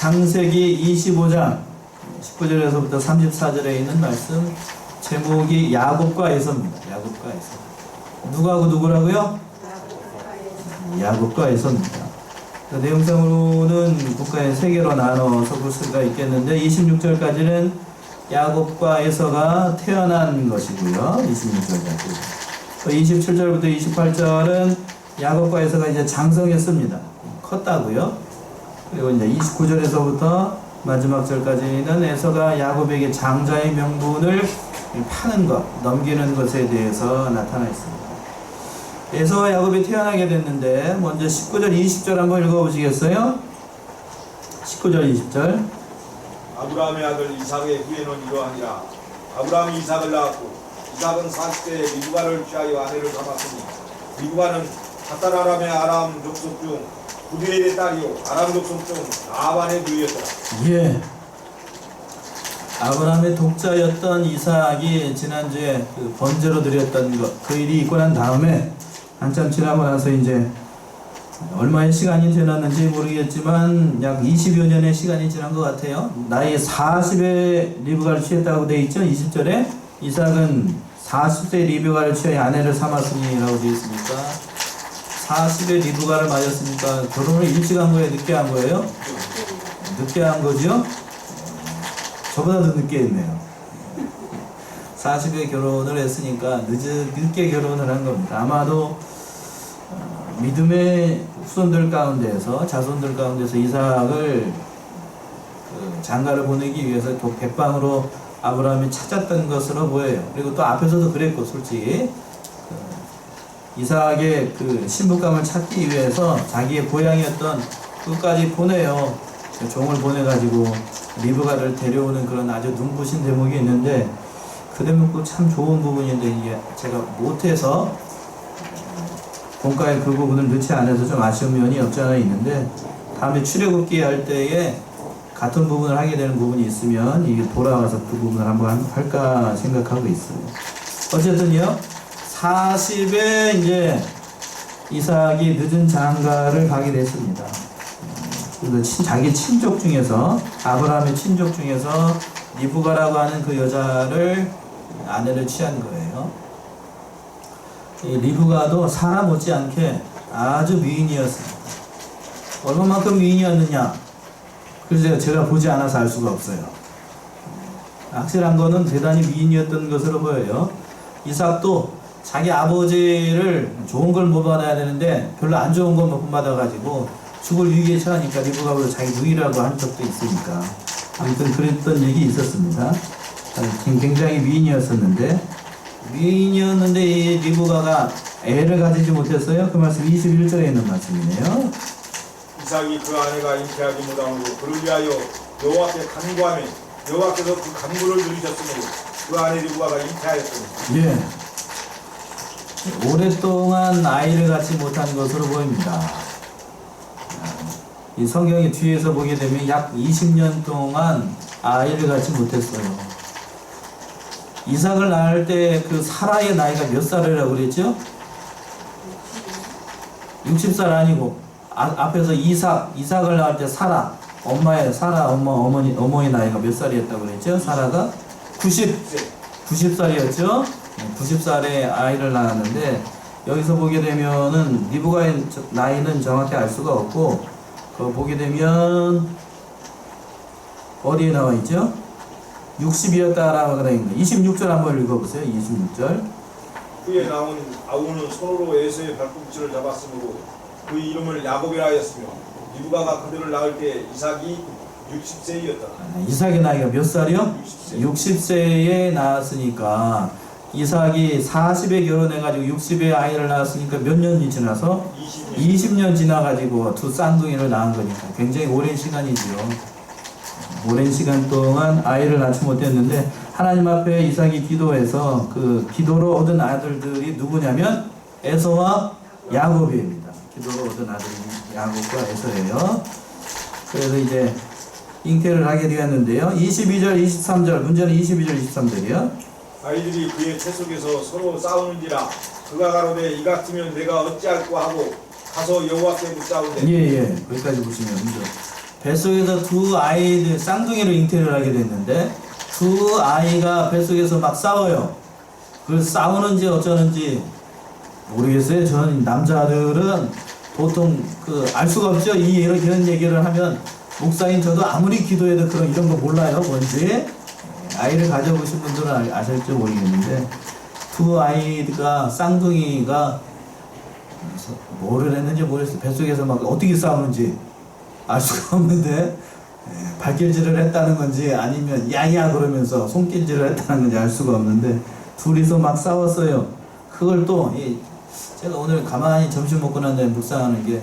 창세기 25장 19절에서부터 34절에 있는 말씀 제목이 야곱과 에서입니다. 야곱과 에서. 누구하고 누구라고요? 야곱과 에서입니다. 내용상으로는 국가의 세 개로 나눠서 볼 수가 있겠는데 26절까지는 야곱과 에서가 태어난 것이고요. 26절까지. 27절부터 28절은 야곱과 에서가 이제 장성했습니다. 컸다고요. 그리고 이제 29절에서부터 마지막 절까지는 에서가 야곱에게 장자의 명분을 파는 것, 넘기는 것에 대해서 나타나 있습니다. 에서와 야곱이 태어나게 됐는데 먼저 19절, 20절 한번 읽어보시겠어요? 19절, 20절. 아브라함의 아들 이삭의 후예는 이러하니라. 아브라함이 이삭을 낳았고 이삭은 40세에 리브가를 취하여 아내를 삼았으니 리브가는 가단 아람의 아람 족속 중 부두엘의 딸이요 아람 족속 중 나반의 누이였더라. 예. 아브라함의 독자였던 이삭이 지난주에 그 번제로 드렸던 것, 그 일이 있고 난 다음에 한참 지나고 나서 이제 얼마의 시간이 지났는지 모르겠지만 약 20여 년의 시간이 지난 것 같아요. 나이 40에 리브가를 취했다고 되어 있죠. 20절에 이삭은 40세 리브가를 취하여 아내를 삼았으니 라고 되어 있으니까 40에 리브가를 맞았으니까 결혼을 일찍 한 거예요? 늦게 한 거예요? 늦게 한 거죠? 저보다도 늦게 했네요. 40에 결혼을 했으니까 늦게 결혼을 한 겁니다. 아마도 믿음의 후손들 가운데서 자손들 가운데서 이삭을 장가를 보내기 위해서 또 백방으로 아브라함이 찾았던 것으로 보여요. 그리고 또 앞에서도 그랬고 솔직히 이삭의 그 신부감을 찾기 위해서 자기의 고향이었던 끝까지 보내요. 종을 보내가지고 리브가를 데려오는 그런 아주 눈부신 대목이 있는데 그 대목도 참 좋은 부분인데 이게 제가 못해서 본가에 그 부분을 넣지 않아서 좀 아쉬운 면이 없지 않아 있는데 다음에 출애굽기 할 때에 같은 부분을 하게 되는 부분이 있으면 이게 돌아와서 그 부분을 한번 할까 생각하고 있어요. 어쨌든요 40에 이제 이삭이 늦은 장가를 가게 됐습니다. 그래서 자기 친족 중에서 아브라함의 친족 중에서 리브가라고 하는 그 여자를 아내를 취한 거예요. 이 리브가도 사라 못지않게 아주 미인이었습니다. 얼마만큼 미인이었느냐? 그래서 제가 보지 않아서 알 수가 없어요. 확실한 거는 대단히 미인이었던 것으로 보여요. 이삭도 자기 아버지를 좋은 걸 못 받아야 되는데 별로 안 좋은 것만 못 받아가지고 죽을 위기에 처하니까 리브가보다 자기 누이라고 한 적도 있으니까 아무튼 그랬던 얘기 있었습니다. 굉장히 미인이었는데 이 리브가가 애를 가지지 못했어요. 그 말씀 21절에 있는 말씀이네요. 이삭이 그 아내가 잉태하지 못함으로 그를 위하여 여호와께 간구하며 여호와께서 그 간구를 들으셨으므로 그 아내 리브가가 잉태하였더니 예. 오랫동안 아이를 갖지 못한 것으로 보입니다. 이 성경의 뒤에서 보게 되면 약 20년 동안 아이를 갖지 못했어요. 이삭을 낳을 때 그 사라의 나이가 몇 살이라고 그랬죠? 60살 아니고 앞에서 이삭을 낳을 때 사라 어머니 나이가 몇 살이었다고 그랬죠? 사라가 90살이었죠? 90살에 아이를 낳았는데 여기서 보게 되면은 리브가의 나이는 정확히 알 수가 없고 보게 되면 어디에 나와 있죠? 60이었다라고 되어 있는 26절 한번 읽어보세요. 26절. 후에 나온 아우는 손으로 에서의 발꿈치를 잡았으므로 그 이름을 야곱이라 하였으며 리브가가 그들을 낳을 때 이삭이 60세이었다. 이삭의 나이가 몇 살이요? 60세에 낳았으니까 이삭이 40에 결혼해가지고 60에 아이를 낳았으니까 몇 년이 지나서? 20년 지나가지고 두 쌍둥이를 낳은 거니까 굉장히 오랜 시간이죠. 오랜 시간 동안 아이를 낳지 못했는데 하나님 앞에 이삭이 기도해서 그 기도로 얻은 아들들이 누구냐면 에서와 야곱입니다. 기도로 얻은 아들이 야곱과 에서예요. 그래서 이제 잉태를 하게 되었는데요. 22절, 23절, 문제는 22절, 23절이요. 아이들이 그의 태 속에서 서로 싸우는지라 그가 가로되 이 같으면 내가 어찌할꼬 하고 가서 여호와께 묻자오되 예. 거기까지 보시면 뱃속에서 두 아이들 쌍둥이로 잉태를 하게 됐는데 두 아이가 뱃속에서 막 싸워요. 그 싸우는지 어쩌는지 모르겠어요. 저는 남자들은 보통 그 알 수가 없죠. 이런 얘기를 하면 목사인 저도 아무리 기도해도 이런 거 몰라요. 뭔지. 아이를 가져보신 분들은 아실지 모르겠는데 두 아이가 쌍둥이가 뭐를 했는지 모르겠어요. 뱃속에서 막 어떻게 싸우는지 알 수가 없는데 발길질을 했다는 건지 아니면 야야 그러면서 손길질을 했다는 건지 알 수가 없는데 둘이서 막 싸웠어요. 그걸 또 제가 오늘 가만히 점심 먹고 난 다음에 묵상하는 게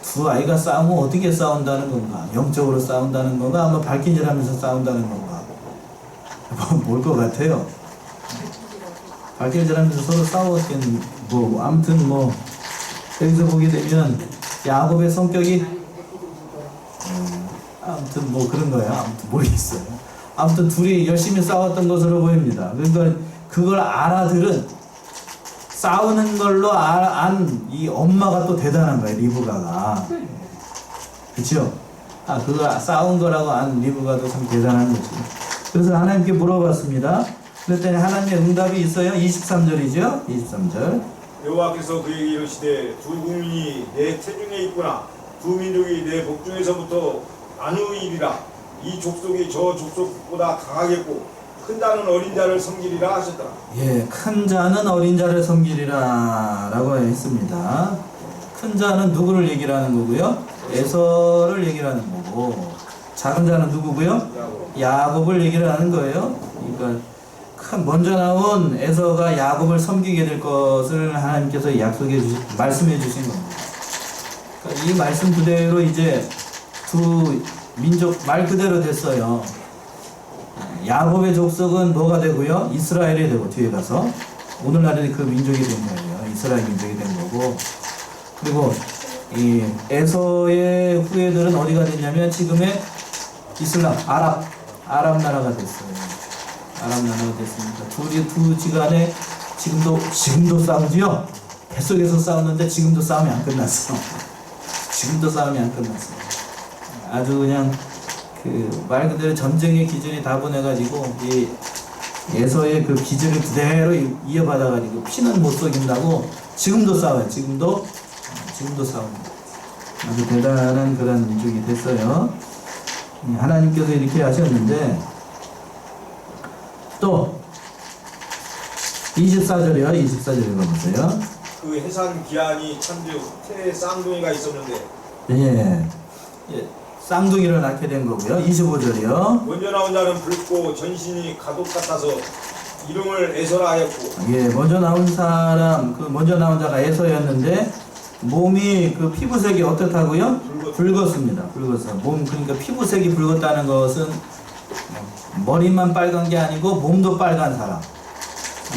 두 아이가 싸우면 어떻게 싸운다는 건가? 영적으로 싸운다는 건가? 아마 발길질하면서 싸운다는 건가? 뭘 것 같아요? 발길질하면서 서로 싸웠겠는 아무튼 여기서 보게 되면 야곱의 성격이 아무튼 그런 거예요. 아무튼 모르겠어요. 아무튼 둘이 열심히 싸웠던 것으로 보입니다. 그러니까 그걸 알아들은 싸우는 걸로 안 이 엄마가 또 대단한 거예요. 리브가가. 그렇죠? 그거 싸운 거라고 안 리브가도 참 대단한 거지. 그래서 하나님께 물어봤습니다. 그랬더니 하나님의 응답이 있어요. 23절이죠. 23절. 여호와께서 그에게 이르시되 두 국민이 내 태중에 있구나. 두 민족이 내 복중에서부터 나누이리라. 이 족속이 저 족속보다 강하겠고 큰 자는 어린 자를 섬기리라 하셨더라. 예, 큰 자는 어린 자를 섬기리라 라고 했습니다. 큰 자는 누구를 얘기를 하는 거고요? 에서를 얘기를 하는 거고, 작은 자는 누구고요? 야곱을 얘기를 하는 거예요. 그러니까 먼저 나온 에서가 야곱을 섬기게 될 것을 하나님께서 말씀해 주신 겁니다. 그러니까 이 말씀 그대로 이제 두 민족 말 그대로 됐어요. 야곱의 족속은 뭐가 되고요? 이스라엘이 되고 뒤에 가서 오늘날의 그 민족이 된 거예요. 이스라엘 민족이 된 거고, 그리고 이 에서의 후예들은 어디가 됐냐면 지금의 이슬람, 아랍 나라가 됐어요. 아랍 나라가 됐습니다. 두 지간에 지금도 싸우지요. 뱃속에서 싸우는데 지금도 싸움이 안 끝났어. 지금도 싸움이 안 끝났어. 아주 그냥 말 그대로 전쟁의 기준이 다분해가지고 이 에서의 그 기준을 그대로 이어받아가지고 피는 못 속인다고 지금도 싸워요. 지금도 싸웁니다. 아주 대단한 그런 민족이 됐어요. 하나님께서 이렇게 하셨는데 또 24절이요. 24절 읽어보세요. 그 해산 기한이 찬즉 후태에 쌍둥이가 있었는데 예. 쌍둥이를 낳게 된 거고요. 25절이요. 먼저 나온 자는 붉고 전신이 가독 같아서 이름을 에서라 하였고. 예, 먼저 나온 자가 에서였는데 몸이 피부색이 어떻다고요? 붉었습니다. 붉었어요. 그러니까 피부색이 붉었다는 것은 머리만 빨간 게 아니고 몸도 빨간 사람.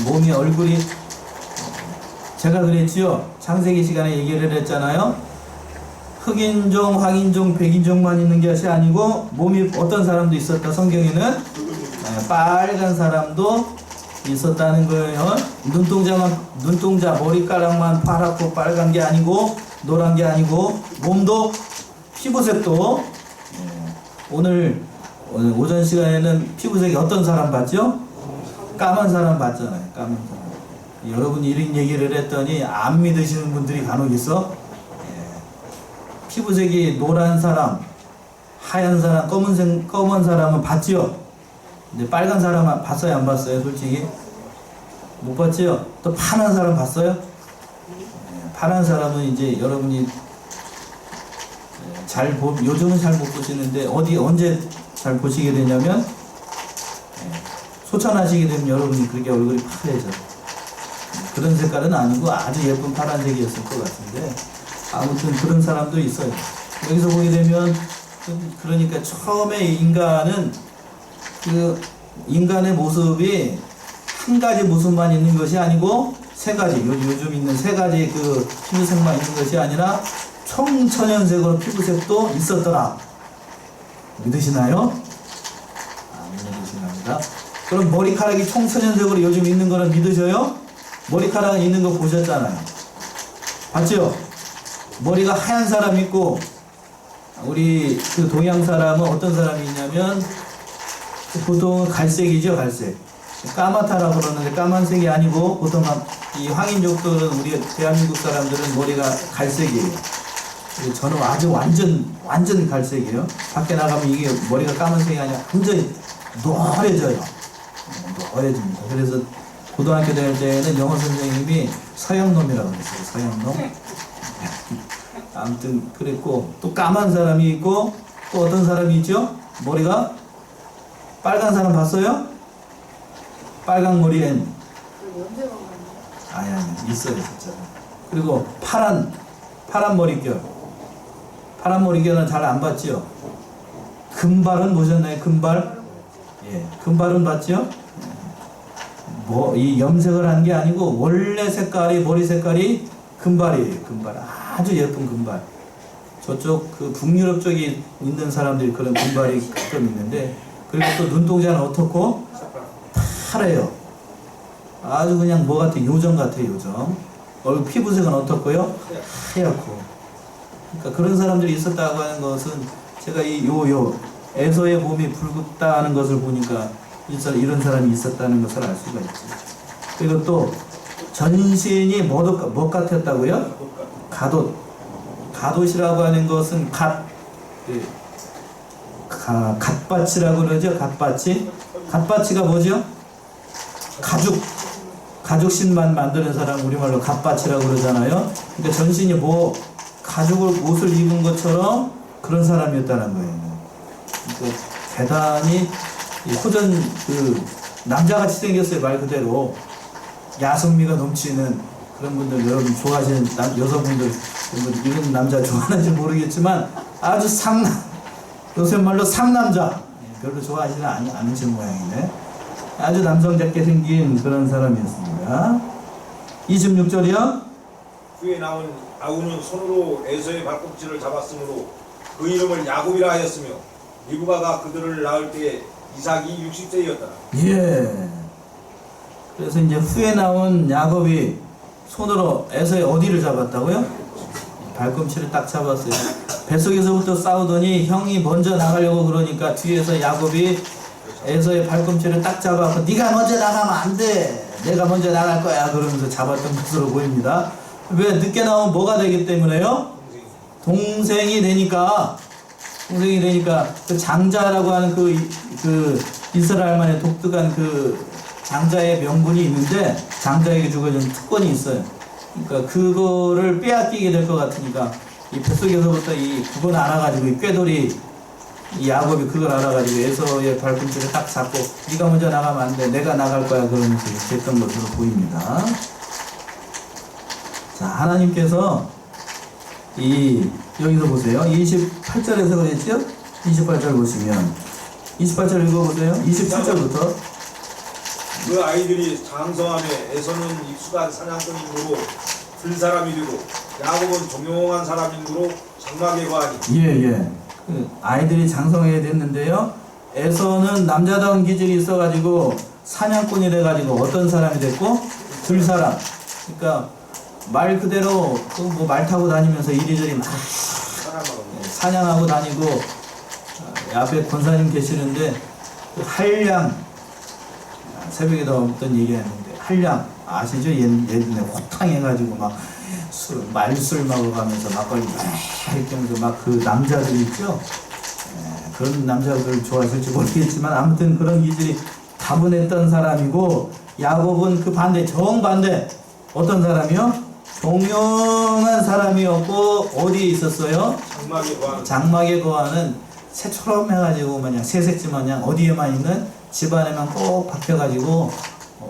얼굴이 제가 그랬지요. 창세기 시간에 얘기를 했잖아요. 흑인종, 황인종, 백인종만 있는 것이 아니고 몸이 어떤 사람도 있었다. 성경에는 빨간 사람도 있었다는 거예요. 눈동자 머리카락만 파랗고 빨간 게 아니고 노란 게 아니고 몸도 피부색도 오늘 오전 시간에는 피부색이 어떤 사람 봤죠? 까만 사람 봤잖아요. 까만 사람. 여러분이 이런 얘기를 했더니 안 믿으시는 분들이 간혹 있어. 피부색이 노란 사람, 하얀 사람, 검은 사람은 봤지요? 근데 빨간 사람은 봤어요? 안 봤어요? 솔직히? 못 봤지요? 또 파란 사람 봤어요? 파란 사람은 이제 여러분이 요즘은 잘 못 보시는데 언제 잘 보시게 되냐면 소천하시게 되면 여러분이 그렇게 얼굴이 파래져. 그런 색깔은 아니고 아주 예쁜 파란색이었을 것 같은데 아무튼 그런 사람도 있어요. 여기서 보게 되면 그러니까 처음에 인간의 모습이 한 가지 모습만 있는 것이 아니고 세 가지, 요즘 있는 세 가지 피부색만 있는 것이 아니라 청천연색으로 피부색도 있었더라. 믿으시나요? 안 믿으시나요? 그럼 머리카락이 청천연색으로 요즘 있는 거는 믿으셔요? 머리카락 있는 거 보셨잖아요. 봤죠? 머리가 하얀 사람 있고 우리 그 동양 사람은 어떤 사람이 있냐면 보통 갈색이죠, 갈색. 까맣다라고 그러는데 까만색이 아니고 보통 이 황인족들은 우리 대한민국 사람들은 머리가 갈색이에요. 그리고 저는 아주 완전 갈색이에요. 밖에 나가면 이게 머리가 까만색이 아니라 완전히 노래져요. 노래집니다. 그래서 고등학교 다닐 때는 영어 선생님이 서양놈이라고 그랬어요. 서양놈. 아무튼 그랬고, 또 까만 사람이 있고, 또 어떤 사람이 있죠? 머리가 빨간 사람 봤어요? 빨간 머리엔 아니 있어요 진짜. 그리고 파란 머릿결. 파란 머릿결은 잘 안 봤죠? 금발은 보셨나요? 금발? 예, 금발은 봤죠? 뭐 이 염색을 한 게 아니고 원래 색깔이 머리 색깔이 금발이에요. 금발. 아주 예쁜 금발. 저쪽 그 북유럽 쪽에 있는 사람들이 그런 금발이 가끔 있는데, 그리고 또 눈동자는 어떻고? 파래요. 아주 그냥 뭐 같아? 요정 같아, 요정. 얼굴 피부색은 어떻고요? 하얗고. 그러니까 그런 사람들이 있었다고 하는 것은 제가 에서의 몸이 붉다는 것을 보니까 이런 사람이 있었다는 것을 알 수가 있죠. 그리고 또 전신이 뭐 같았다고요? 갓옷이라고 하는 것은 갓바치라고 그러죠. 갓바치가 뭐죠? 가죽 신만 만드는 사람 우리말로 갓바치라고 그러잖아요. 그러니까 전신이 가죽을 옷을 입은 것처럼 그런 사람이었다는 거예요. 그러니까 대단히 호전 남자같이 생겼어요. 말 그대로 야성미가 넘치는 그런 분들, 여러분 좋아하시는 여성분들 이런 남자 좋아하는지 모르겠지만 아주 요새 말로 상남자 별로 좋아하지는 않으신 모양이네. 아주 남성답게 생긴 그런 사람이었습니다. 26절이요. 후에 나온 아우는 손으로 에서의 발꿈치를 잡았으므로 그 이름을 야곱이라 하였으며 리브가가 그들을 낳을 때 이삭이 60세였더라. 예. 그래서 이제 후에 나온 야곱이 손으로 에서의 어디를 잡았다고요? 발꿈치를 딱 잡았어요. 뱃속에서부터 싸우더니 형이 먼저 나가려고 그러니까 뒤에서 야곱이 에서의 발꿈치를 딱 잡아서 네가 먼저 나가면 안 돼. 내가 먼저 나갈 거야. 그러면서 잡았던 것으로 보입니다. 왜? 늦게 나오면 뭐가 되기 때문에요? 동생이 되니까 그 장자라고 하는 그 이스라엘만의 독특한 그 장자의 명분이 있는데 장자에게 주어진 특권이 있어요. 그러니까 그거를 빼앗기게 될 것 같으니까 이 뱃속에서부터 그걸 알아가지고 이 꾀돌이 이 야곱이 그걸 알아가지고 에서의 발꿈치를 딱 잡고 네가 먼저 나가면 안 돼. 내가 나갈 거야. 그러면서 했던 것으로 보입니다. 자, 하나님께서 여기서 보세요. 28절에서 그랬죠? 28절 보시면 28절 읽어보세요. 27절부터 그 아이들이 장성함에 에서는 익숙한 사냥꾼이므로 들사람이 되고 야곱은 종용한 사람이므로 장막에 거하니. 예. 그 아이들이 장성하게 됐는데요. 에서는 남자다운 기질이 있어가지고 사냥꾼이 돼가지고 어떤 사람이 됐고? 들사람. 그러니까 말 그대로 말 타고 다니면서 이리저리 막 사냥하고 다니고, 앞에 권사님 계시는데 그 한량, 새벽에도 어떤 얘기했는데 한량 아시죠? 예전에 호탕해가지고 막 말술 먹어가면서 막걸리 이렇게 하면서 막 그 남자들 있죠? 그런 남자들 좋아하실지 모르겠지만 아무튼 그런 기질이 다분했던 사람이고, 야곱은 그 반대, 정반대. 어떤 사람이요? 종용한 사람이었고 어디에 있었어요? 장막에 거하는 새처럼 해가지고 마냥 새색지 마냥 어디에만 있는 집안에만 꼭 박혀가지고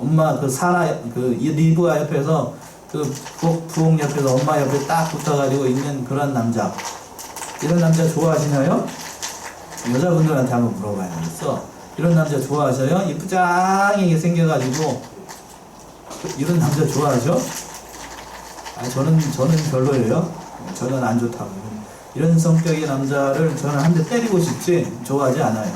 엄마 그 사라 그 리브가 옆에서 그 부엌 옆에서 엄마 옆에 딱 붙어가지고 있는 그런 남자. 이런 남자 좋아하시나요? 여자분들한테 한번 물어봐야 되겠어. 이런 남자 좋아하셔요? 이쁘장하게 생겨가지고 이런 남자 좋아하죠? 저는 별로예요. 저는 안 좋다고. 이런 성격의 남자를 저는 한 대 때리고 싶지 좋아하지 않아요.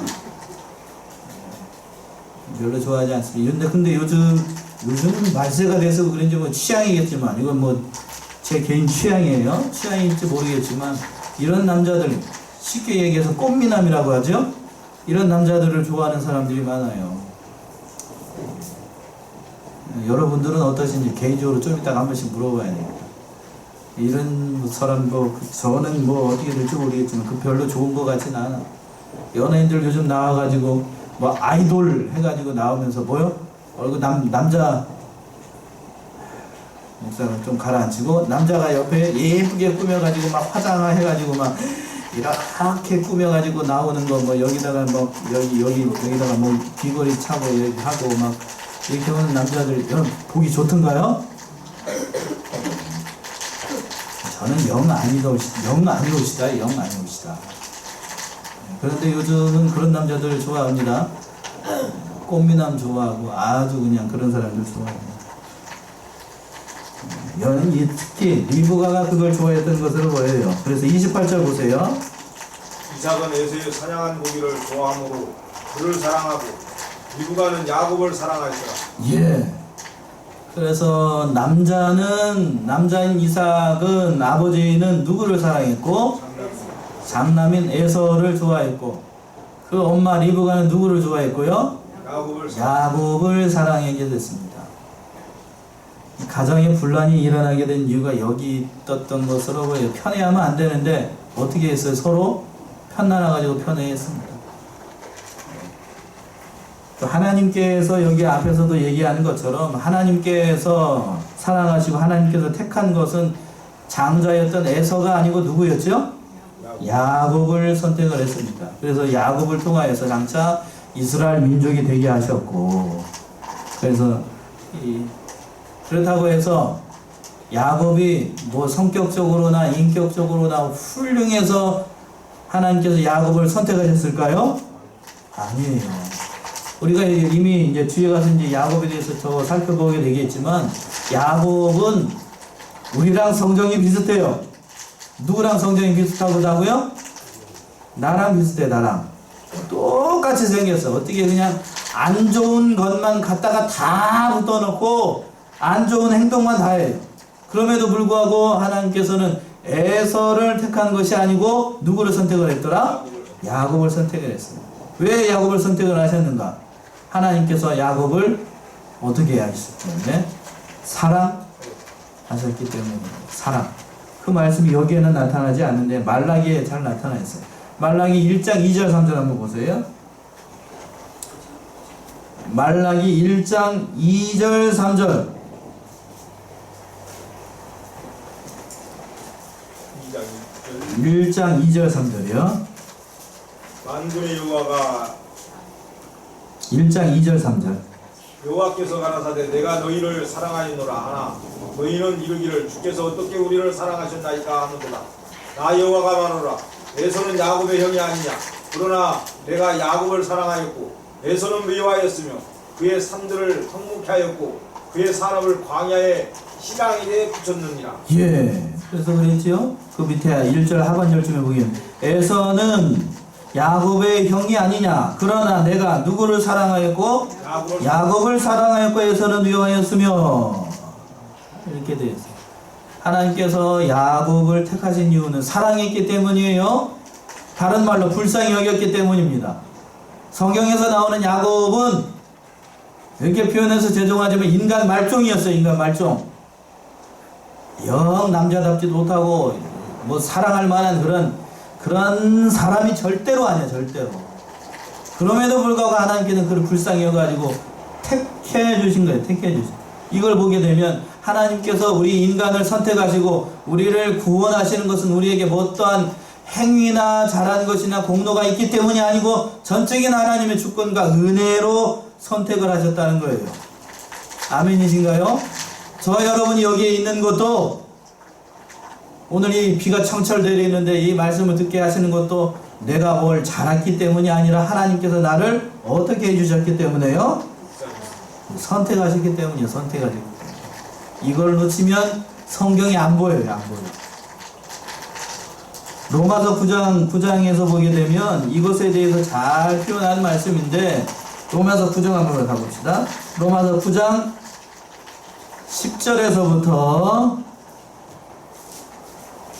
별로 좋아하지 않습니다. 근데 요즘은 말세가 돼서 그런지 뭐 취향이겠지만, 이건 뭐 제 개인 취향이에요. 취향일지 모르겠지만, 이런 남자들 쉽게 얘기해서 꽃미남이라고 하죠. 이런 남자들을 좋아하는 사람들이 많아요. 여러분들은 어떠신지 개인적으로 좀 이따가 한 번씩 물어봐야 됩니다. 이런 사람 저는 어떻게 될지 모르겠지만 별로 좋은 것 같진 않아. 연예인들 요즘 나와가지고 아이돌 해가지고 나오면서 얼굴 남자 목사는 좀 가라앉히고 남자가 옆에 예쁘게 꾸며가지고 화장해가지고 이렇게 꾸며가지고 나오는 거 여기다가 여기다가 귀걸이 차고 하고 이렇게 하는 남자들 여러분 보기 좋던가요? 저는 영 아니오시다. 그런데 요즘은 그런 남자들 좋아합니다. 꽃미남 좋아하고 아주 그냥 그런 사람들 좋아합니다. 특히 리브가가 그걸 좋아했던 것으로 보여요. 그래서 28절 보세요. 이삭은 에서의 사냥한 고기를 좋아하므로 그를 사랑하고 리브가는 야곱을 사랑하였더라. 예. 그래서 남자인 이삭은 아버지는 누구를 사랑했고 장남인 에서를 좋아했고 그 엄마 리브가는 누구를 좋아했고요? 야곱을 사랑하게 됐습니다. 가정에 분란이 일어나게 된 이유가 여기 있었던 것으로 보여요. 편애하면 안 되는데 어떻게 했어요? 서로 편나눠가지고 편애했습니다. 하나님께서 여기 앞에서도 얘기하는 것처럼 하나님께서 사랑하시고 하나님께서 택한 것은 장자였던 에서가 아니고 누구였죠? 야곱을 선택을 했습니다. 그래서 야곱을 통하여서 장차 이스라엘 민족이 되게 하셨고 그래서 그렇다고 해서 야곱이 성격적으로나 인격적으로나 훌륭해서 하나님께서 야곱을 선택하셨을까요? 아니에요. 우리가 이미 이제 뒤에 가서 야곱에 대해서 더 살펴보게 되겠지만 야곱은 우리랑 성정이 비슷해요. 누구랑 성정이 비슷하고요? 나랑 비슷해. 나랑 똑같이 생겼어. 어떻게 그냥 안 좋은 것만 갖다가 다 붙어놓고 안 좋은 행동만 다 해요. 그럼에도 불구하고 하나님께서는 에서를 택한 것이 아니고 누구를 선택을 했더라? 야곱을 선택을 했어요. 왜 야곱을 선택을 하셨는가? 하나님께서 야곱을 어떻게 하셨기 때문에? 사랑하셨기 때문에. 사랑. 그 말씀이 여기에는 나타나지 않는데 말라기에 잘 나타나 있어요. 말라기 1장 2절 3절 한번 보세요. 말라기 1장 2절 3절 1장 2절 3절이요. 만군의 여호와가 1장 2절 3절 여호와께서 가라사대 내가 너희를 사랑하였노라 하나 너희는 이르기를 주께서 어떻게 우리를 사랑하셨나이까 하는도다. 나 여호와가 말하노라 에서는 야곱의 형이 아니냐. 그러나 내가 야곱을 사랑하였고 에서는 미워하였으며 그의 산들을 황묵케 하였고 그의 사람을 광야에 시강에 붙였느니라. 예. 그래서 그랬지요. 그 밑에 1절 하반절쯤에 보면 에서는 야곱의 형이 아니냐. 그러나 내가 누구를 사랑하였고 야곱을 사랑하였고 에서는 미워하였으며 이렇게 되어 있어요. 하나님께서 야곱을 택하신 이유는 사랑했기 때문이에요. 다른 말로 불쌍히 여겼기 때문입니다. 성경에서 나오는 야곱은 이렇게 표현해서 죄송하지만 인간 말종이었어요. 인간 말종. 영 남자답지도 못하고 사랑할 만한 그런 사람이 절대로 아니야. 절대로. 그럼에도 불구하고 하나님께는 그를 불쌍히 여가지고 택해 주신 거예요. 택해 주신. 이걸 보게 되면 하나님께서 우리 인간을 선택하시고 우리를 구원하시는 것은 우리에게 어떠한 행위나 잘한 것이나 공로가 있기 때문이 아니고 전적인 하나님의 주권과 은혜로 선택을 하셨다는 거예요. 아멘이신가요? 저 여러분이 여기에 있는 것도 오늘 이 비가 청철 내리는데 이 말씀을 듣게 하시는 것도 내가 뭘 잘했기 때문이 아니라 하나님께서 나를 어떻게 해주셨기 때문에요? 선택하셨기 때문이에요. 선택하셨기 때문에. 이걸 놓치면 성경이 안 보여요. 안 보여요. 로마서 9장에서 보게 되면 이것에 대해서 잘 표현한 말씀인데 로마서 9장 한번 가봅시다. 로마서 9장 10절에서부터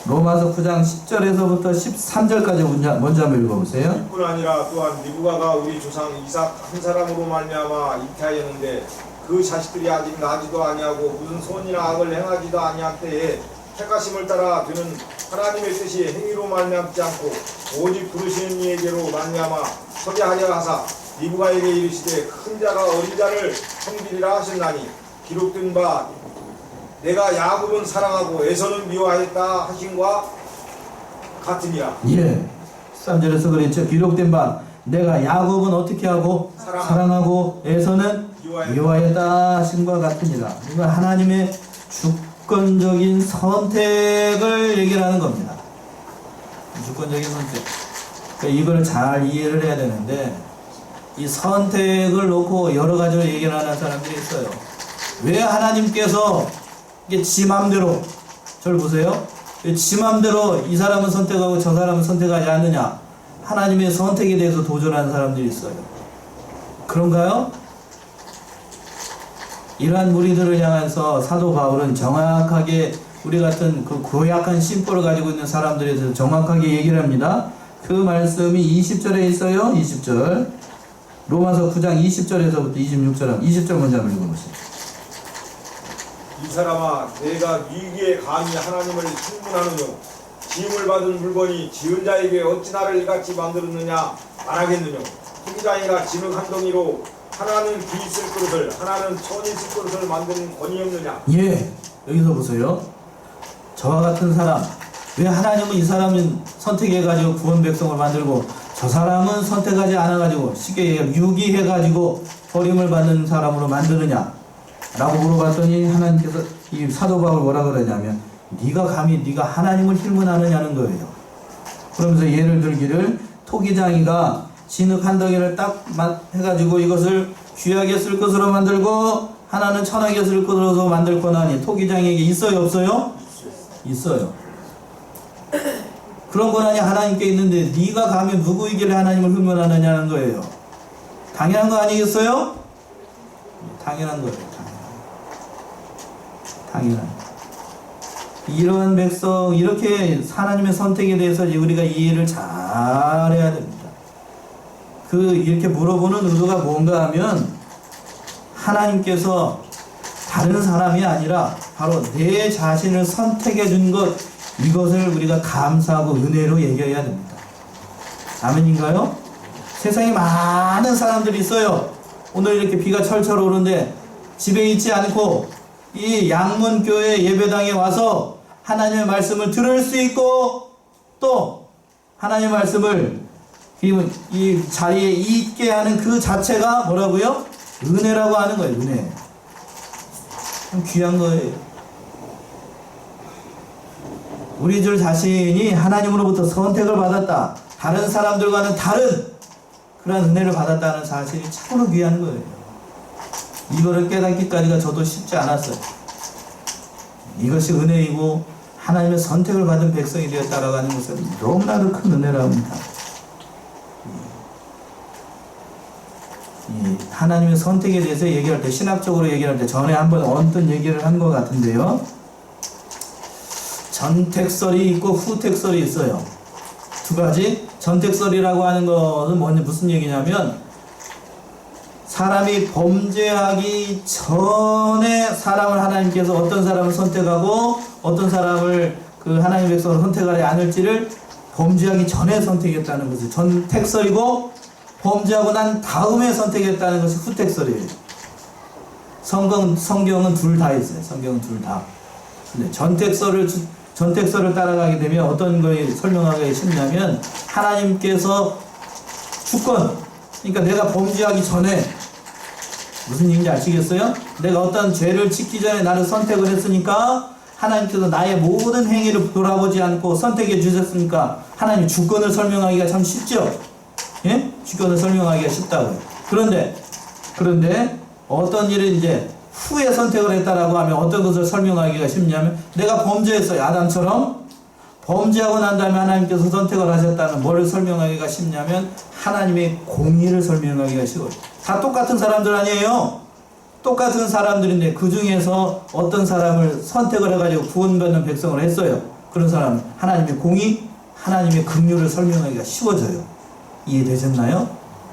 로마서 9장 10절에서부터 13절까지 먼저 한번 읽어보세요. 이뿐 아니라 또한 리브가가 우리 조상 이삭 한 사람으로 말미암아 잉태하였는데 그 자식들이 아직 나지도 아니하고 무슨 선이나 악을 행하지도 아니한 때에 택하심을 따라 드는 하나님의 뜻이 행위로 말미암지 않고 오직 부르시는 이에게로 말미암아 서게 하려 하사 리브가에게 이르시되 큰 자가 어린 자를 성질이라 하셨나니 기록된 바 내가 야곱은 사랑하고 에서는 미워하였다 하신과 같으니라. 예. 13절에서 그랬죠. 기록된 바 내가 야곱은 어떻게 하고 사랑하고 에서는 미워하였다 하신과 같으니라. 이건 하나님의 주권적인 선택을 얘기를 하는 겁니다. 주권적인 선택. 그러니까 이걸 잘 이해를 해야 되는데 이 선택을 놓고 여러 가지로 얘기를 하는 사람들이 있어요. 왜 하나님께서 이게 지 맘대로, 저를 보세요. 지 맘대로 이 사람은 선택하고 저 사람은 선택하지 않느냐. 하나님의 선택에 대해서 도전하는 사람들이 있어요. 그런가요? 이러한 무리들을 향해서 사도 바울은 정확하게 우리 같은 그 고약한 심보를 가지고 있는 사람들에 대해서 정확하게 얘기를 합니다. 그 말씀이 20절에 있어요. 20절. 로마서 9장 20절에서부터 20절 먼저 한번 읽어보세요. 이 사람아 내가 위기에 감히 하나님을 신문하느뇨 지음을 받은 물건이 지은 자에게 어찌 나를 이같이 만들었느냐 말하겠느뇨 투기장이가 진흙 한 덩이로 하나는 귀 있을 그릇을 하나는 천 있을 그릇을 만드는 권이 없느냐. 예, 여기서 보세요. 저와 같은 사람, 왜 하나님은 이 사람은 선택해가지고 구원 백성을 만들고 저 사람은 선택하지 않아가지고 쉽게 얘기하면 유기해가지고 버림을 받는 사람으로 만드느냐 라고 물어봤더니 하나님께서 이 사도 바울 뭐라 그러냐면 네가 감히 네가 하나님을 힐문하느냐는 거예요. 그러면서 예를 들기를 토기장이가 진흙 한 덩이를 딱 해가지고 이것을 귀하게 쓸 것으로 만들고 하나는 천하게 쓸 것으로 만들 권한이 토기장에게 있어요 없어요? 있어요. 그런 권한이 하나님께 있는데 네가 감히 누구이길래 하나님을 흠문하느냐는 거예요. 당연한 거 아니겠어요? 당연한 거예요. 당연한. 이런 백성 이렇게 하나님의 선택에 대해서 우리가 이해를 잘 해야 됩니다. 이렇게 물어보는 의도가 뭔가 하면 하나님께서 다른 사람이 아니라 바로 내 자신을 선택해 준 것, 이것을 우리가 감사하고 은혜로 얘기해야 됩니다. 아멘인가요? 세상에 많은 사람들이 있어요. 오늘 이렇게 비가 철철 오는데 집에 있지 않고 이 양문교회 예배당에 와서 하나님의 말씀을 들을 수 있고 또 하나님의 말씀을 이 자리에 있게 하는 그 자체가 뭐라고요? 은혜라고 하는 거예요. 은혜. 참 귀한 거예요. 우리들 자신이 하나님으로부터 선택을 받았다. 다른 사람들과는 다른 그런 은혜를 받았다는 사실이 참으로 귀한 거예요. 이거를 깨닫기까지가 저도 쉽지 않았어요. 이것이 은혜이고 하나님의 선택을 받은 백성이 되어 따라가는 것은 너무나도 큰 은혜라고 합니다. 하나님의 선택에 대해서 얘기할 때, 신학적으로 얘기할 때 전에 한번 언뜻 얘기를 한 것 같은데요. 전택설이 있고 후택설이 있어요. 두 가지. 전택설이라고 하는 것은 무슨 얘기냐면 사람이 범죄하기 전에 사람을 하나님께서 어떤 사람을 선택하고 어떤 사람을 그 하나님의 백성을 선택하지 않을지를 범죄하기 전에 선택했다는 것이 전택설이고, 범죄하고 난 다음에 선택했다는 것이 후택설이에요. 성경은 둘 다 있어요. 성경은 둘 다. 근데 전택설을 따라가게 되면 어떤 걸 설명하기 쉽냐면 하나님께서 주권, 그러니까 내가 범죄하기 전에 무슨 얘기인지 아시겠어요? 내가 어떤 죄를 짓기 전에 나를 선택을 했으니까 하나님께서 나의 모든 행위를 돌아보지 않고 선택해 주셨으니까 하나님 주권을 설명하기가 참 쉽죠? 예? 주권을 설명하기가 쉽다고요. 그런데 어떤 일을 이제 후에 선택을 했다라고 하면 어떤 것을 설명하기가 쉽냐면 내가 범죄했어요. 아담처럼 범죄하고 난 다음에 하나님께서 선택을 하셨다면 뭐를 설명하기가 쉽냐면 하나님의 공의를 설명하기가 쉬워요. 다 똑같은 사람들 아니에요. 똑같은 사람들인데 그 중에서 어떤 사람을 선택을 해가지고 구원받는 백성을 했어요. 그런 사람 하나님의 공의, 하나님의 긍휼을 설명하기가 쉬워져요. 이해되셨나요?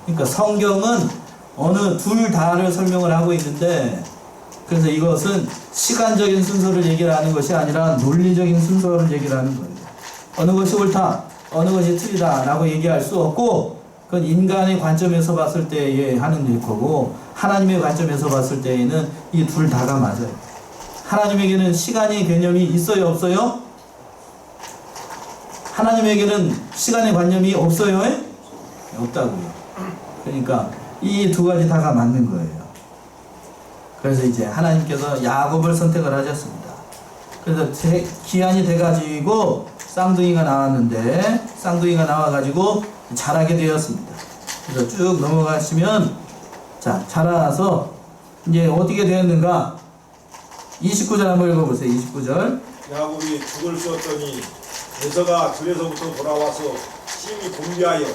그러니까 성경은 어느 둘 다를 설명을 하고 있는데, 그래서 이것은 시간적인 순서를 얘기를 하는 것이 아니라 논리적인 순서를 얘기를 하는 거예요. 어느 것이 옳다, 어느 것이 틀리다 라고 얘기할 수 없고, 그건 인간의 관점에서 봤을 때에 하는 거고, 하나님의 관점에서 봤을 때에는 이 둘 다가 맞아요. 하나님에게는 시간의 개념이 있어요, 없어요? 하나님에게는 시간의 관념이 없어요? 없다고요. 그러니까 이 두 가지 다가 맞는 거예요. 그래서 이제 하나님께서 야곱을 선택을 하셨습니다. 그래서 기한이 돼가지고 쌍둥이가 나왔는데, 쌍둥이가 나와가지고 자라게 되었습니다. 그래서 쭉 넘어가시면, 자, 자라서 이제 어떻게 되었는가? 29절 한번 읽어보세요. 29절. 야곱이 죽을 쏘었더니 에서가 들에서부터 돌아와서 심히 곤비하여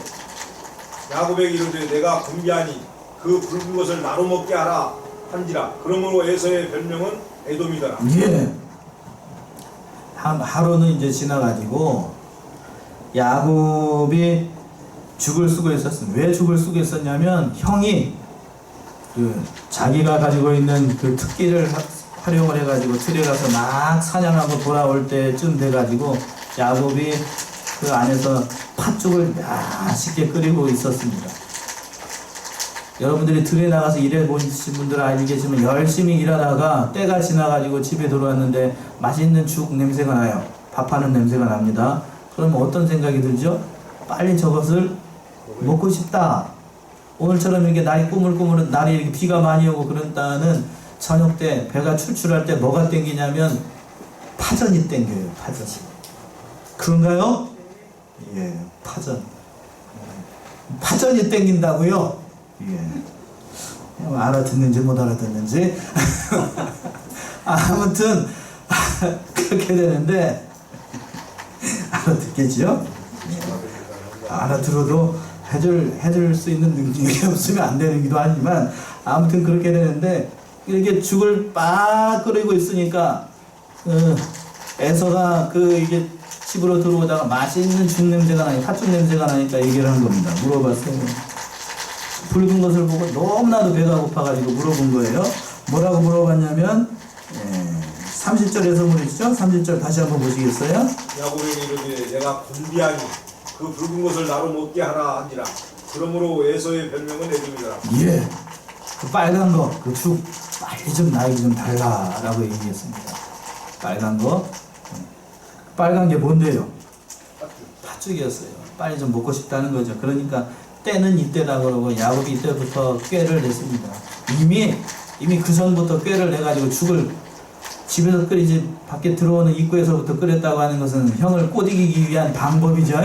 야곱에게 이르되 내가 곤비하니 그 붉은 것을 나눠 먹게 하라 한지라. 그러므로 에서의 별명은 에돔이더라. 예. 하루는 이제 지나가지고 야곱이 죽을 쓰고 있었습니다. 왜 죽을 쓰고 있었냐면, 형이 자기가 가지고 있는 그 특기를 활용을 해가지고 들에 가서 막 사냥하고 돌아올 때쯤 돼가지고 야곱이 그 안에서 팥죽을 맛있게 끓이고 있었습니다. 여러분들이 들에 나가서 일해 보신 분들 알고 계시면, 열심히 일하다가 때가 지나가지고 집에 들어왔는데 맛있는 죽 냄새가 나요. 밥하는 냄새가 납니다. 그러면 어떤 생각이 들죠? 빨리 저것을 먹고 싶다. 오늘처럼 이렇게 날이 꾸물꾸물, 날이 이렇게 비가 많이 오고 그런다는 저녁 때 배가 출출할 때 뭐가 땡기냐면 파전이 땡겨요. 파전. 그런가요? 예, 파전. 파전이 땡긴다고요? 예. 알아듣는지 못 알아듣는지. 아무튼 그렇게 되는데, 알아듣겠죠? 예. 알아들어도 해줄 수 있는 능력이 없으면 안 되는 기도 하지만, 아무튼 그렇게 되는데, 이렇게 죽을 빡 끓이고 있으니까 에서가 이게 집으로 들어오다가 맛있는 죽 냄새가 나니까, 팥죽 냄새가 나니까 얘기를 한 겁니다. 물어봤어요. 붉은 것을 보고 너무나도 배가 고파가지고 물어본 거예요. 뭐라고 물어봤냐면, 30절에서 물으시죠? 30절 다시 한번 보시겠어요? 야곱에게 이르되 내가 곤비하니 그 붉은 것을 나눠 먹게 하라 한지라. 그러므로 에서의 별명은 에돔이더라. 예. 그 빨간 거, 그 죽, 빨리 좀 나에게 좀 달라라고 얘기했습니다. 빨간 거. 빨간 게 뭔데요? 팥죽이었어요. 빨리 좀 먹고 싶다는 거죠. 그러니까 때는 이때다 그러고 야곱이 이때부터 꾀를 냈습니다. 이미 그 전부터 꾀를 내가지고 죽을 집에서 끓이지 밖에 들어오는 입구에서부터 끓였다고 하는 것은 형을 꼬드기기 위한 방법이죠.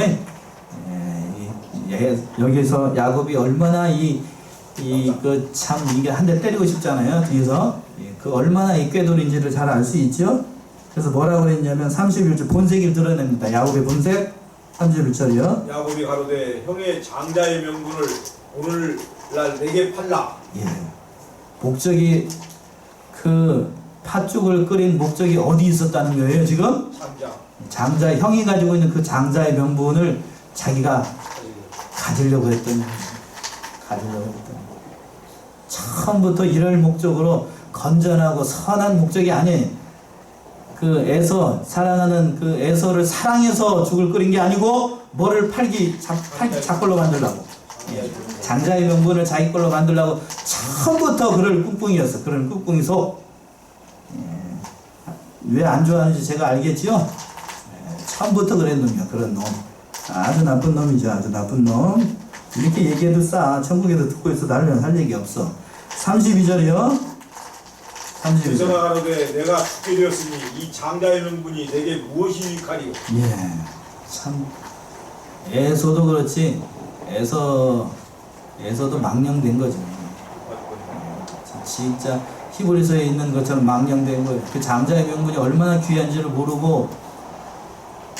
여기서 야곱이 얼마나 이게 한 대 때리고 싶잖아요. 뒤에서. 그 얼마나 이 꾀돌인지를 잘 알 수 있죠. 그래서 뭐라고 그랬냐면 31절 본색을 드러냅니다. 야곱의 본색 31절이요. 야곱이 가로되 형의 장자의 명분을 오늘날 내게 팔라. 예. 목적이 그 팥죽을 끓인 목적이 어디 있었다는 거예요, 지금? 장자, 형이 가지고 있는 그 장자의 명분을 자기가 가지려고 했던 처음부터 이럴 목적으로 건전하고 선한 목적이 아니에요. 그 에서, 사랑하는 그 에서를 사랑해서 죽을 끓인 게 아니고 뭐를 팔기 자걸로 만들려고. 예. 장자의 명분을 자기 걸로 만들려고 처음부터 그럴 꿍꿍이었어. 그런 꿍꿍이 속. 왜 안 좋아하는지 제가 알겠지요? 처음부터 그런 놈이야. 그런 놈. 아주 나쁜 놈이죠. 아주 나쁜 놈. 이렇게 얘기해도 싸. 천국에서 듣고 있어. 나를 할 얘기 없어. 32절이요. 32절. 에서가 가로되 내가 죽게 되었으니 이 장자의 명분이 내게 무엇이 유익하리요. 예. 참. 에서도 그렇지. 에서도 망령된 거죠. 진짜 히브리서에 있는 것처럼 망령된 거예요. 그 장자의 명분이 얼마나 귀한지를 모르고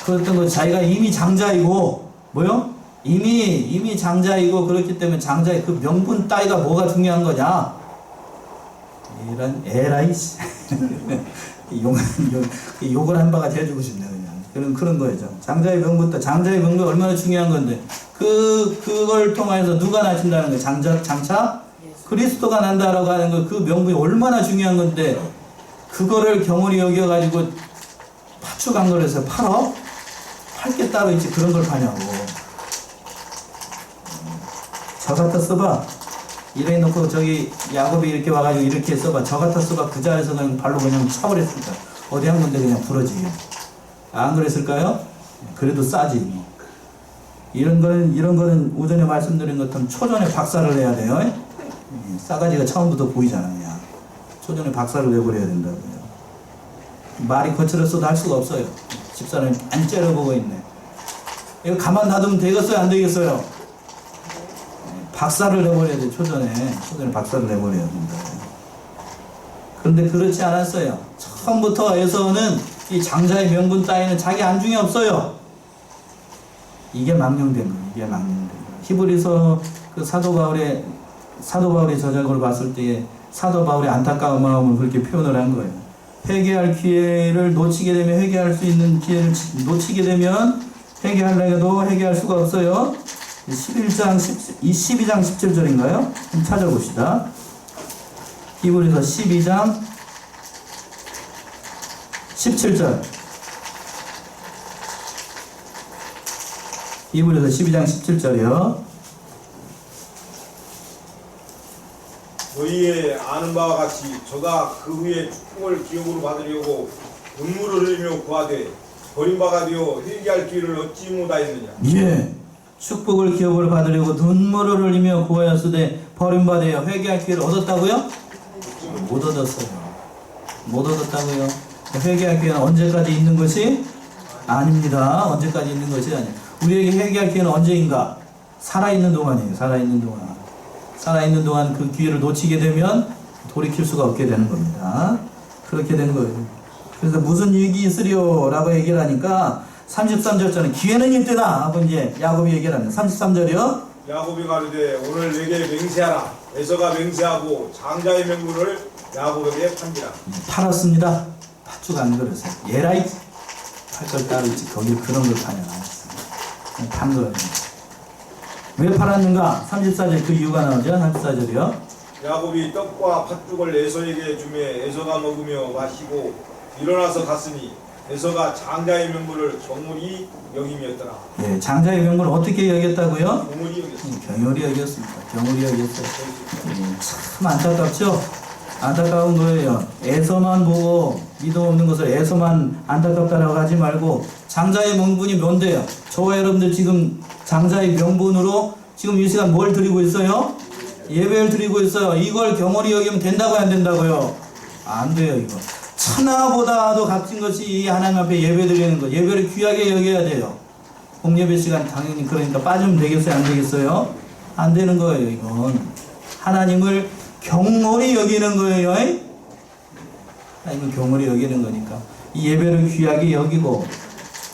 그랬던 거. 자기가 이미 장자이고 뭐요? 이미 장자이고 그렇기 때문에 장자의 그 명분 따위가 뭐가 중요한 거냐? 이런 에라이 욕을 한 바가 해주고 싶네 그냥. 그런 거죠. 장자의 명분, 장자의 명분 얼마나 중요한 건데, 그걸 통해서 누가 나신다는 거예요? 장차? 그리스도가 난다라고 하는 거, 그 명분이 얼마나 중요한 건데, 그거를 경홀히 여겨가지고 파축한 거라서 팔어? 팔 게 따로 있지, 그런 걸 파냐고. 저 갖다 써봐. 이래 놓고 저기 야곱이 이렇게 와가지고 이렇게 써봐. 저 갖다 써봐. 그 자리에서 그냥 발로 그냥 차버렸을 거야. 어디 한 군데 그냥 부러지게. 안 그랬을까요? 그래도 싸지. 뭐. 이런 거는 오전에 말씀드린 것처럼 초전에 박살을 내야 돼요. 싸가지가 처음부터 보이잖아요. 초전에 박살을 내버려야 된다고요. 말이 거칠었어도 할 수가 없어요. 집사람이 안 째려보고 있네. 이거 가만 놔두면 되겠어요? 안 되겠어요? 박살을 내버려야 돼. 초전에 박살을 내버려야 된다. 그런데 그렇지 않았어요. 처음부터 에서는 이 장자의 명분 따위는 자기 안중에 없어요. 이게 망령된 거예요. 이게 망령된 거예요. 히브리서 그 사도 바울의 저작으로 봤을 때 사도 바울의 안타까운 마음을 그렇게 표현을 한 거예요. 회개할 기회를 놓치게 되면, 회개할 수 있는 기회를 놓치게 되면 회개하려고 회개할 수가 없어요. 12장 17절인가요? 한번 찾아봅시다. 히브리서 12장 17절. 히브리서 12장 17절이요. 너희의 아는 바와 같이 저가 그 후에 축복을 기업으로 받으려고 눈물을 흘리며 구하되 버림바가 되어 회개할 기회를 얻지 못하였느냐. 예. 축복을 기업으로 받으려고 눈물을 흘리며 구하였으되 버림받아 회개할 기회를 얻었다고요? 못 얻었어요. 못 얻었다고요. 회개할 기회는 언제까지 있는 것이 아닙니다. 언제까지 있는 것이 아니에요. 우리에게 회개할 기회는 언제인가? 살아있는 동안이에요. 살아있는 동안. 살아있는 동안 그 기회를 놓치게 되면 돌이킬 수가 없게 되는 겁니다. 그렇게 된 거예요. 그래서 무슨 일이 있으리요? 라고 얘기를 하니까 33절처럼 기회는 이때다 하고 이제 야곱이 얘기를 합니다. 33절이요. 야곱이 가로되 오늘 내게 맹세하라. 에서가 맹세하고 장자의 명분을 야곱에게 판지라. 팔았습니다. 파축 안 그래서 예라이 팔 걸 따로 있지. 거기 그런 걸 파냐. 판 거예요. 왜 팔았는가? 34절 그 이유가 나오죠. 34절이요. 야곱이 떡과 팥죽을 에서에게 주매 에서가 먹으며 마시고 일어나서 갔으니 에서가 장자의 명분을 경물이 여김이었더라. 예, 장자의 명분을 어떻게 여겼다고요? 경물이 여겼습니다. 경홀히 여겼습니다. 경홀히 여겼어요. 참 안타깝죠? 안타까운 거예요. 에서만 보고 믿음 없는 것을 에서만 안타깝다라고 하지 말고 장자의 명분이 뭔데요? 저와 여러분들 지금 장자의 명분으로 지금 이 시간 뭘 드리고 있어요? 예배를 드리고 있어요. 이걸 경홀히 여기면 된다고요? 안 된다고요? 안 돼요. 이거 천하보다도 값진 것이 이 하나님 앞에 예배 드리는 거. 예배를 귀하게 여겨야 돼요. 공예배 시간 당연히 그러니까 빠지면 되겠어요? 안 되겠어요? 안 되는 거예요. 이건 하나님을 경홀히 여기는 거예요. 하나님을 경홀히 여기는 거니까 이 예배를 귀하게 여기고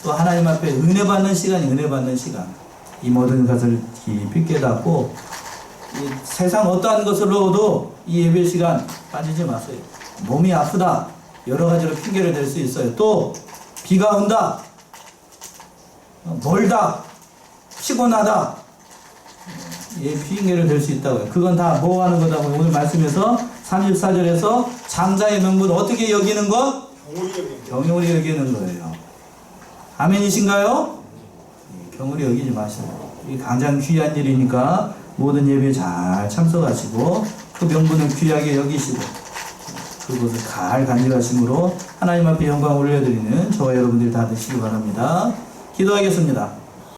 또 하나님 앞에 은혜 받는 시간이 은혜 받는 시간. 이 모든 것을 깊이 깨닫고 이 세상 어떠한 것으로도 이 예배 시간 빠지지 마세요. 몸이 아프다. 여러 가지로 핑계를 댈 수 있어요. 또 비가 온다. 멀다. 피곤하다. 예, 핑계를 댈 수 있다고요. 그건 다 뭐 하는 거다고 오늘 말씀에서 34절에서 장자의 명분을 어떻게 여기는 것? 경홀히 여기는 거예요. 아멘이신가요? 예, 경홀히 여기지 마시고 이 가장 귀한 일이니까 모든 예배에 잘 참석하시고 그 명분을 귀하게 여기시고 그것을 갈 간직하심으로 하나님 앞에 영광을 올려드리는 저와 여러분들이 다 되시기 바랍니다. 기도하겠습니다.